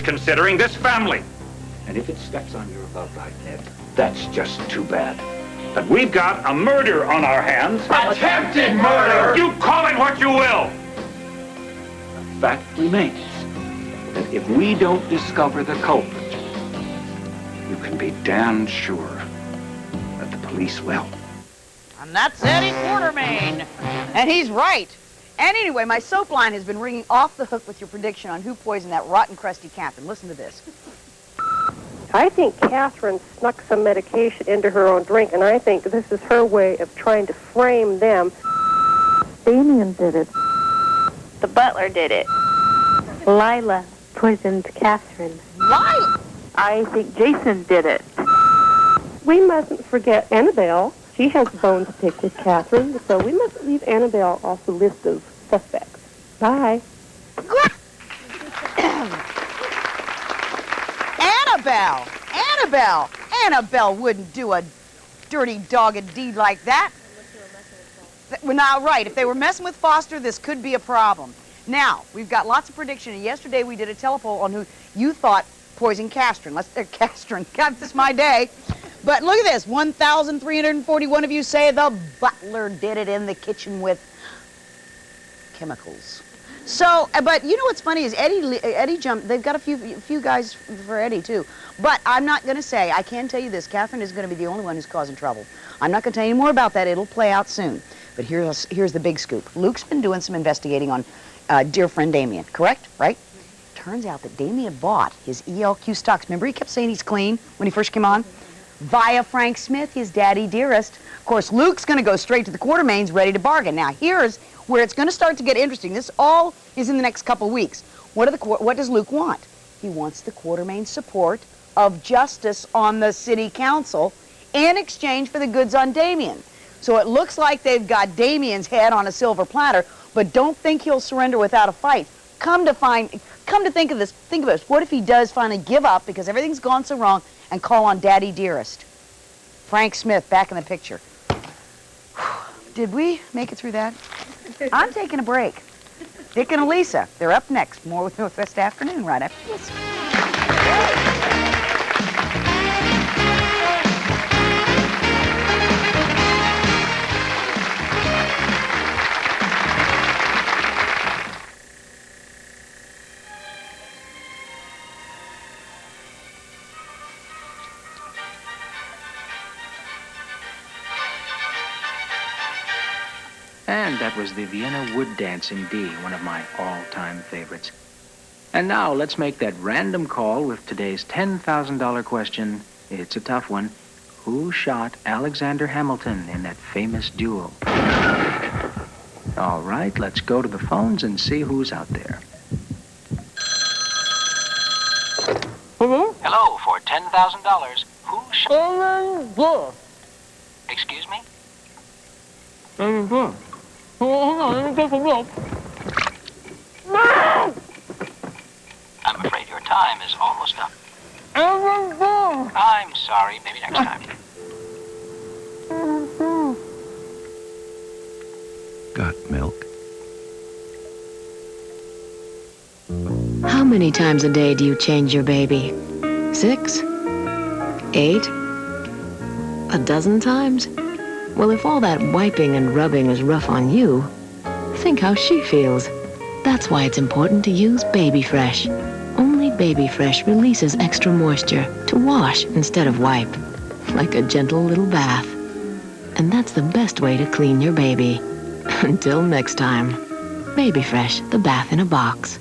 considering this family. And if it steps on your love life, Ned, that's just too bad. But we've got a murder on our hands. Attempted murder! You call it what you will. The fact remains that if we don't discover the culprit, you can be damn sure that the police will. And that's Eddie Quartermain. And he's right. And anyway, my soap line has been ringing off the hook with your prediction on who poisoned that rotten, crusty Catherine. Listen to this. I think Catherine snuck some medication into her own drink, and I think this is her way of trying to frame them. Damien did it. The butler did it. Lila poisoned Catherine. Lila? I think Jason did it. We mustn't forget Annabelle. She has a bone to pick with Catherine, so we mustn't leave Annabelle off the list of suspects. Bye. Annabelle wouldn't do a dirty dogged deed like that. Well, now, right, if they were messing with Foster, this could be a problem. Now, we've got lots of prediction, and yesterday we did a telepoll on who you thought poisoned Catherine. Catherine, God, this is my day. But look at this, 1,341 of you say the butler did it in the kitchen with chemicals. So, but you know what's funny is Eddie jumped. They've got a few guys for Eddie too. But I'm not going to say. I can tell you this: Catherine is going to be the only one who's causing trouble. I'm not going to tell you any more about that. It'll play out soon. But here's the big scoop. Luke's been doing some investigating on dear friend Damien. Correct? Right? Turns out that Damien bought his ELQ stocks. Remember, he kept saying he's clean when he first came on, via Frank Smith, his daddy dearest. Of course, Luke's going to go straight to the Quartermains, ready to bargain. Now, here's where it's going to start to get interesting. This all is in the next couple weeks. What does Luke want? He wants the Quartermain support of justice on the city council in exchange for the goods on Damien. So it looks like they've got Damien's head on a silver platter, but don't think he'll surrender without a fight. Come to think of this, what if he does finally give up because everything's gone so wrong and call on Daddy Dearest? Frank Smith back in the picture. Did we make it through that? I'm taking a break. Dick and Elisa, they're up next. More with Northwest Afternoon right after this. And that was the Vienna Wood Dancing D, one of my all-time favorites. And now let's make that random call with today's $10,000 question. It's a tough one. Who shot Alexander Hamilton in that famous duel? All right, let's go to the phones and see who's out there. Hello, for $10,000. Who shot... Excuse me? I'm afraid your time is almost up. I'm sorry. Maybe next time. Got milk? How many times a day do you change your baby? 6? 8? A dozen times? Well, if all that wiping and rubbing is rough on you, think how she feels. That's why it's important to use Baby Fresh. Only Baby Fresh releases extra moisture to wash instead of wipe, like a gentle little bath. And that's the best way to clean your baby. Until next time, Baby Fresh, the bath in a box.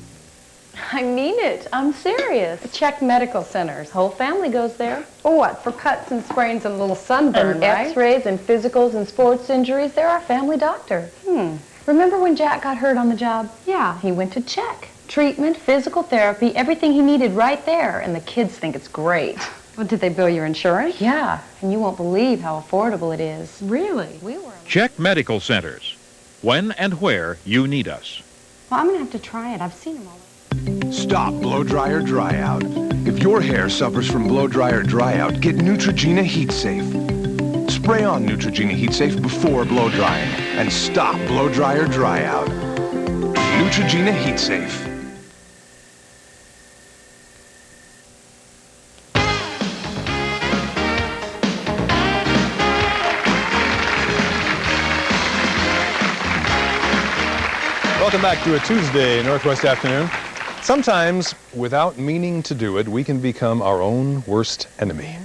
I mean it. I'm serious. Check Medical Centers. Whole family goes there. For what? For cuts and sprains and a little sunburn, right? X-rays and physicals and sports injuries. They're our family doctor. Remember when Jack got hurt on the job? Yeah, he went to check. Treatment, physical therapy, everything he needed right there. And the kids think it's great. Well, did they bill your insurance? Yeah, and you won't believe how affordable it is. Really? Check Medical Centers. When and where you need us. Well, I'm going to have to try it. I've seen them all. Stop blow dryer dry out. If your hair suffers from blow dryer dry out, get Neutrogena Heat Safe. Spray on Neutrogena Heat Safe before blow drying and stop blow dryer dry out. Neutrogena Heat Safe. Welcome back to a Tuesday Northwest Afternoon. Sometimes, without meaning to do it, we can become our own worst enemy.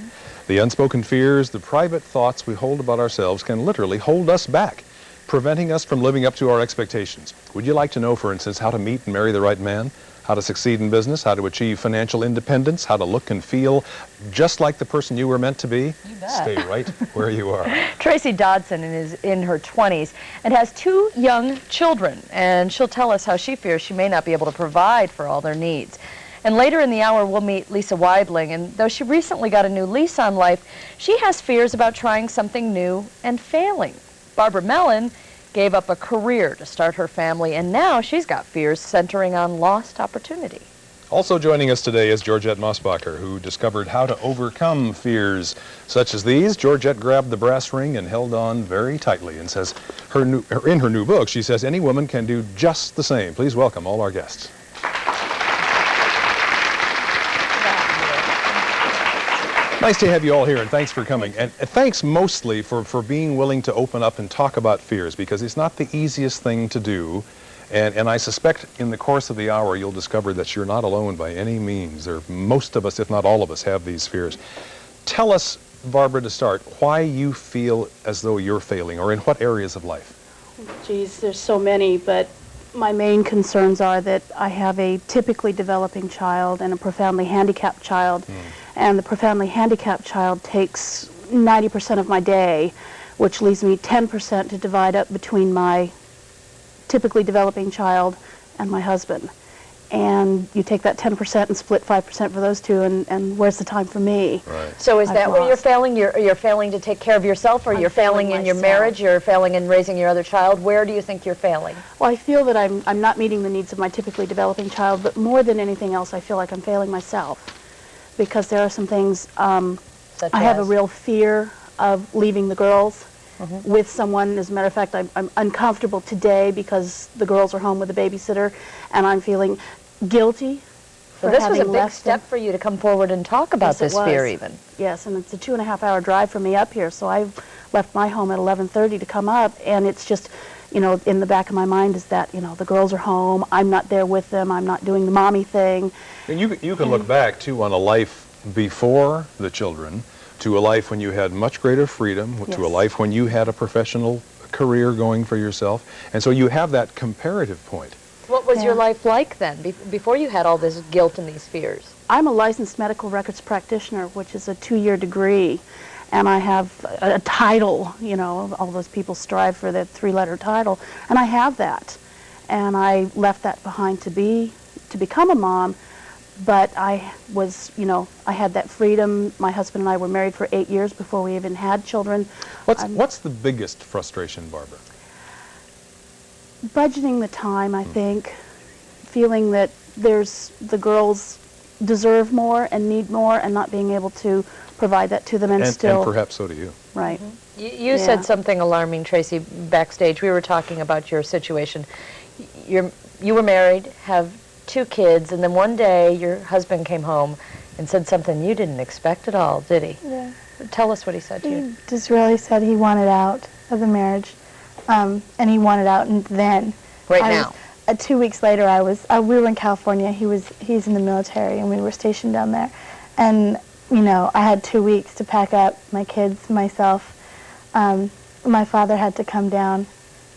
The unspoken fears, the private thoughts we hold about ourselves can literally hold us back, preventing us from living up to our expectations. Would you like to know, for instance, how to meet and marry the right man? How to succeed in business? How to achieve financial independence? How to look and feel just like the person you were meant to be? You bet. Stay right where you are. Tracy Dodson is in her 20s and has 2 young children, and she'll tell us how she fears she may not be able to provide for all their needs. And later in the hour, we'll meet Lisa Weibling, and though she recently got a new lease on life, she has fears about trying something new and failing. Barbara Mellon gave up a career to start her family, and now she's got fears centering on lost opportunity. Also joining us today is Georgette Mossbacher, who discovered how to overcome fears such as these. Georgette grabbed the brass ring and held on very tightly and says, in her new book, she says any woman can do just the same. Please welcome all our guests. Nice to have you all here, and thanks for coming. And thanks mostly for being willing to open up and talk about fears, because it's not the easiest thing to do. And I suspect in the course of the hour you'll discover that you're not alone by any means. Most of us, if not all of us, have these fears. Tell us, Barbara, to start, why you feel as though you're failing, or in what areas of life? Geez, there's so many, but my main concerns are that I have a typically developing child and a profoundly handicapped child. And the profoundly handicapped child takes 90% of my day, which leaves me 10% to divide up between my typically developing child and my husband. And you take that 10% and split 5% for those two, and where's the time for me? Right. So is that where you're failing? You're failing to take care of yourself, or you're failing in your marriage, you're failing in raising your other child? Where do you think you're failing? Well, I feel that I'm not meeting the needs of my typically developing child, but more than anything else, I feel like I'm failing myself. Because there are some things, I have a real fear of leaving the girls with someone. As a matter of fact, I'm uncomfortable today because the girls are home with a babysitter, and I'm feeling guilty for this having was a big left step them. for you to come forward and talk about this fear even. Yes, and it's a 2.5-hour drive for me up here, so I left my home at 11:30 to come up, and it's just, you know, in the back of my mind is that, you know, the girls are home, I'm not there with them, I'm not doing the mommy thing. And you can look back, too, on a life before the children, to a life when you had much greater freedom, to a life when you had a professional career going for yourself. And so you have that comparative point. What was your life like then, before you had all this guilt and these fears? I'm a licensed medical records practitioner, which is a 2-year degree, and I have a title, you know, all those people strive for that 3-letter title, and I have that. And I left that behind to become a mom, but I was, you know, I had that freedom. My husband and I were married for 8 years before we even had children. What's the biggest frustration, Barbara? Budgeting the time, I think. Feeling that the girls deserve more and need more, and not being able to provide that to them, and still... And perhaps so do you. Right. You said something alarming, Tracy, backstage. We were talking about your situation. You were married, have 2 kids, and then one day your husband came home and said something you didn't expect at all, did he? Yeah. Tell us what he said to you. He just really said he wanted out of the marriage, and he wanted out then. Right now? 2 weeks later, we were in California. He's in the military, and we were stationed down there. And, you know, I had 2 weeks to pack up my kids, myself. My father had to come down.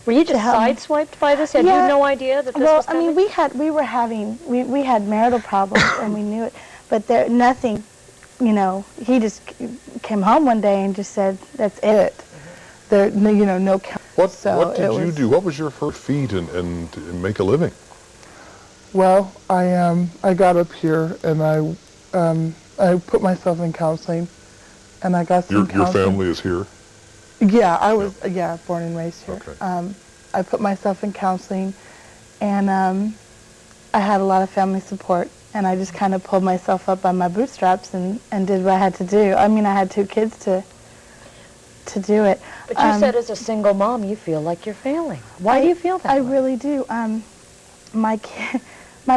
Were you just sideswiped by this? Had you no idea that this was coming? Well, I mean, we had marital problems, and we knew it. But nothing, you know, he just came home one day and just said, that's it. There, you know, no... What did you do? What was your first feat and make a living? Well, I got up here and I put myself in counseling, and I got some Your family is here? Yeah, I was born and raised here. Okay. I put myself in counseling, and I had a lot of family support, and I just kind of pulled myself up by my bootstraps and did what I had to do. I mean, I had 2 kids to do it. But you said as a single mom, you feel like you're failing. Why do you feel that way? I really do. My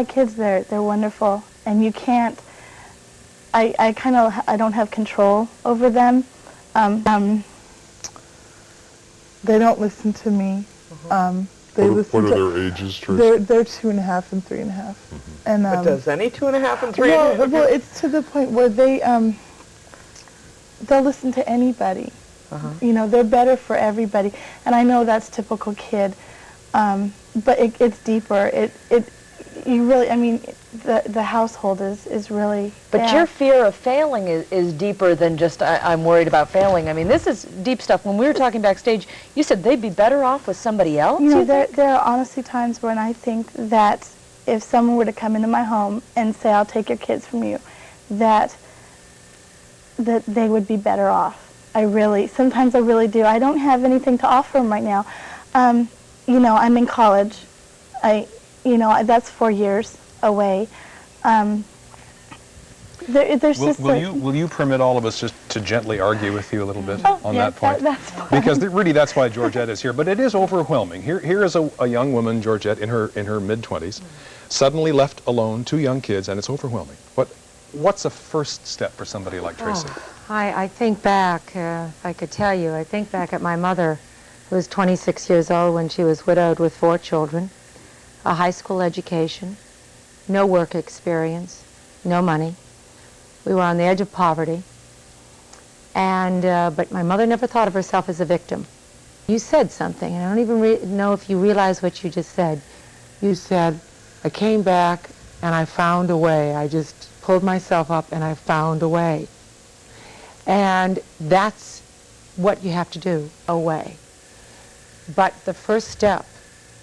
kids, they're wonderful, and you can't. I don't have control over them. They don't listen to me. They What listen are to, their ages, Tracy? they're 2.5 and 3.5. And But does any 2.5 and 3? well, it's to the point where they'll listen to anybody. You know, they're better for everybody. And I know that's typical kid, but it's deeper. You really, I mean, the household is really But bad. your fear of failing is deeper than just, I'm worried about failing. I mean, this is deep stuff. When we were talking backstage, you said they'd be better off with somebody else? You know, there are honestly times when I think that if someone were to come into my home and say, I'll take your kids from you, that they would be better off. Sometimes I really do. I don't have anything to offer them right now. You know, I'm in college. That's 4 years away. Will you permit all of us just to gently argue with you a little bit on that point? That's fine. Because really that's why Georgette is here. But it is overwhelming. Here is a young woman, Georgette, in her mid-20s, suddenly left alone, 2 young kids, and it's overwhelming. What's a first step for somebody like Tracy? I think back, if I could tell you, I think back at my mother, who was 26 years old when she was widowed with 4 children, a high school education, no work experience, no money. We were on the edge of poverty, but my mother never thought of herself as a victim. You said something, and I don't even know if you realize what you just said. You said, I came back and I found a way. I just pulled myself up and I found a way. And that's what you have to do, a way. But the first step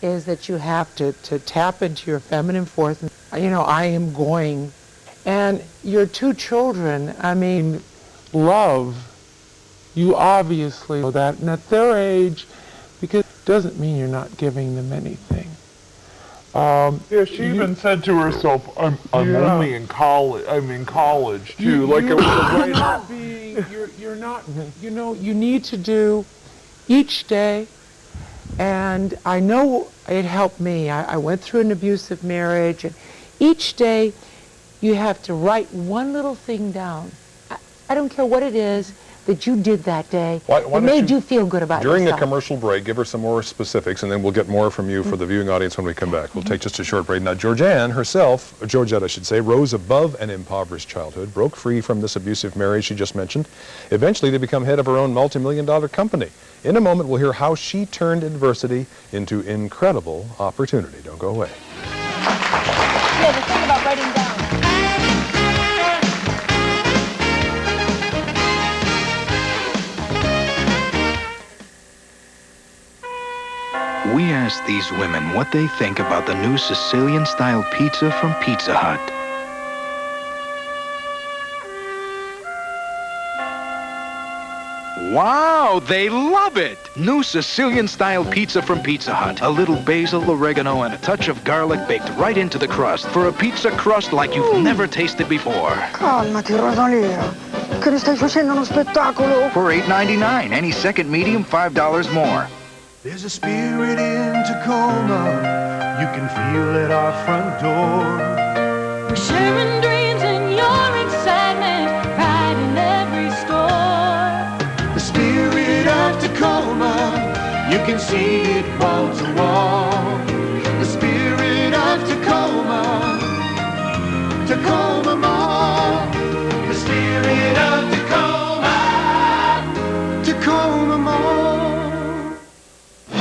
is that you have to tap into your feminine force. You know, I am going. And your 2 children, I mean, love, you obviously know that. And at their age, because it doesn't mean you're not giving them anything. Yeah, she even said to herself, I'm only in college. I'm in college, too. You're not, you know, you need to do each day, and I know it helped me. I went through an abusive marriage, and each day you have to write one little thing down. I don't care what it is that you did that day that made you feel good about yourself. During the commercial break, give her some more specifics, and then we'll get more from you for the viewing audience when we come back. We'll take just a short break. Now, Georgette I should say, rose above an impoverished childhood, broke free from this abusive marriage she just mentioned, eventually to become head of her own multi-million-dollar company. In a moment, we'll hear how she turned adversity into incredible opportunity. Don't go away. Yeah, the thing about writing down. We asked these women what they think about the new Sicilian-style pizza from Pizza Hut. Wow, they love it! New Sicilian-style pizza from Pizza Hut. A little basil, oregano, and a touch of garlic baked right into the crust for a pizza crust like you've never tasted before. Calmati, Rosalia. Che ne stai facendo uno spettacolo? For $8.99, any second medium, $5 more. There's a spirit in Tacoma, you can feel at our front door. We're sharing dreams and your excitement, pride in every store. The spirit of Tacoma, you can see it wall to wall. The spirit of Tacoma, Tacoma Mall. The spirit of Tacoma, Tacoma Mall.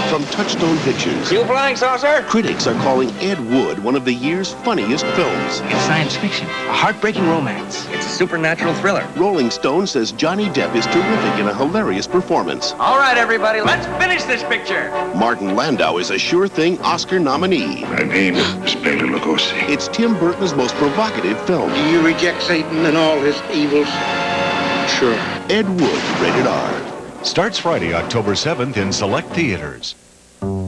From Touchstone Pictures. You flying saucer? Critics are calling Ed Wood one of the year's funniest films. It's science fiction, a heartbreaking romance. It's a supernatural thriller. Rolling Stone says Johnny Depp is terrific in a hilarious performance. All right, everybody, let's finish this picture. Martin Landau is a sure thing Oscar nominee. My name is Bela Lugosi. It's Tim Burton's most provocative film. Do you reject Satan and all his evils? Sure. Ed Wood, rated R. Starts Friday, October 7th in select theaters.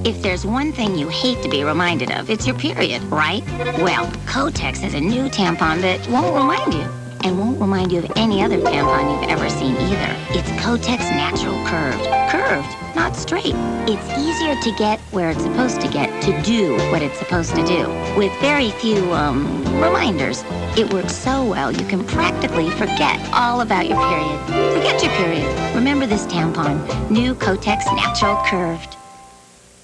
If there's one thing you hate to be reminded of, it's your period, right? Well, Kotex has a new tampon that won't remind you. And won't remind you of any other tampon you've ever seen either. It's Kotex Natural Curved. Curved, not straight. It's easier to get where it's supposed to get to do what it's supposed to do. With very few, reminders. It works so well you can practically forget all about your period. Forget your period. Remember this tampon. New Kotex Natural Curved.